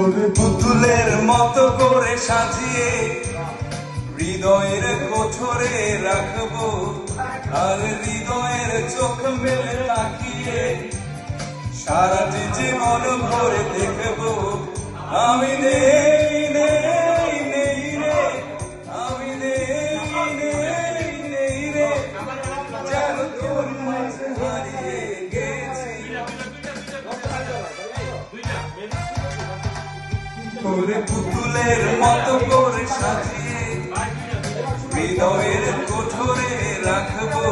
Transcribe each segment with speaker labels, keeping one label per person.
Speaker 1: পুতুলের মতো করে সাজিয়ে হৃদয়ের কোঠরে রাখবো, আর হৃদয়ের চোখ মেলে তাকিয়ে সারাটি জীবন ভরে দেখবো। আমি নেই নেই নেই রে, আমি নেই নেই নেই রে, যেন তোর মাঝে হারিয়ে গেছি। তোরে পুতুলের মতো করে সাজিয়ে হৃদয়ের কোঠরে রাখবো,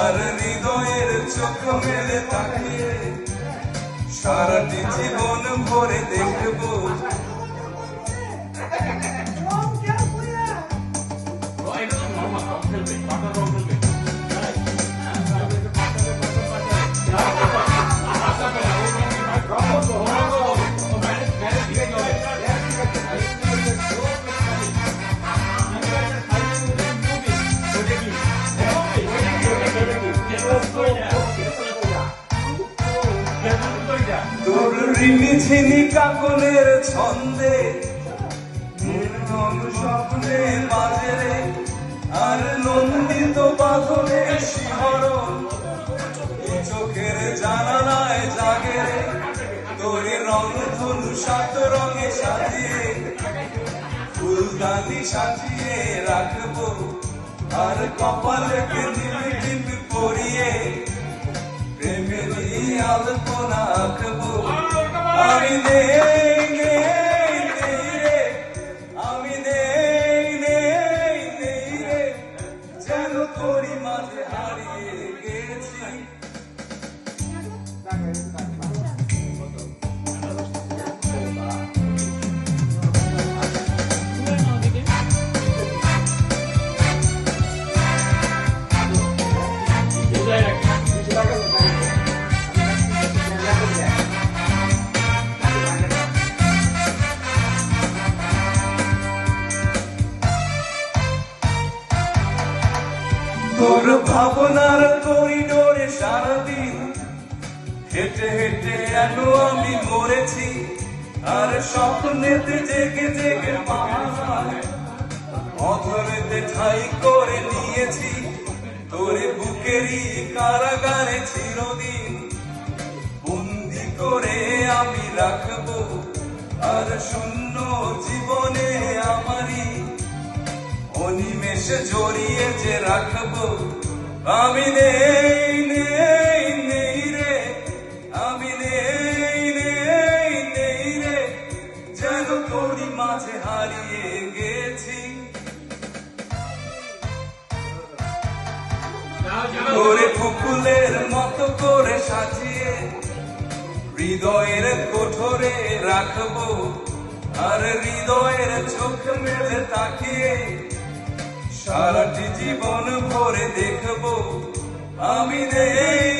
Speaker 1: আর হৃদয়ের চোখ মেলে তাকিয়ে সারাটি জীবন ভরে দেখবো। তোর রিমি ঝিনি কাকনের ছন্দে স্বপ্নে বাজে রে, আর নন্দিত বাঁধনে শিহরণ চোখের জানালায় জাগে রে। তোর রং ধনু সাত রঙে সাজিয়ে ফুলদানি সাজিয়ে রাখবো, আর কপালকে নীল টিপ পরিয়ে প্রেমেরই আলপনা আঁকবো। আমি নেই নেই নেই রে, আমি নেই নেই নেই রে, যেন তোরই মাঝে হারিয়ে গেছি। তোর ভাবনার করিডোরে সারাদিন হেঁটে হেঁটে এনো আমি মরেছি, আর স্বপ্নেতে জেগে জেগে অধরেতে ঠাই করে নিয়েছি। তোরে বুকেরই কারাগারে চিরদিন বন্দি করে আমি রাখবো, আর শূন্য জীবনে আমারই অনিমেষে জড়িয়ে যে রাখবো। আমি নেই নেই নেই রে, আমি নেই নেই নেই রে, যেন তোরই মাঝে হারিয়ে গেছি। তোরে ফুকুলের মতো করে সাজিয়ে হৃদয়ের কোঠরে রাখবো, আর হৃদয়ের চোখ মেলে তাকিয়ে সারাটি জীবন ভরে দেখবো। আমি নেই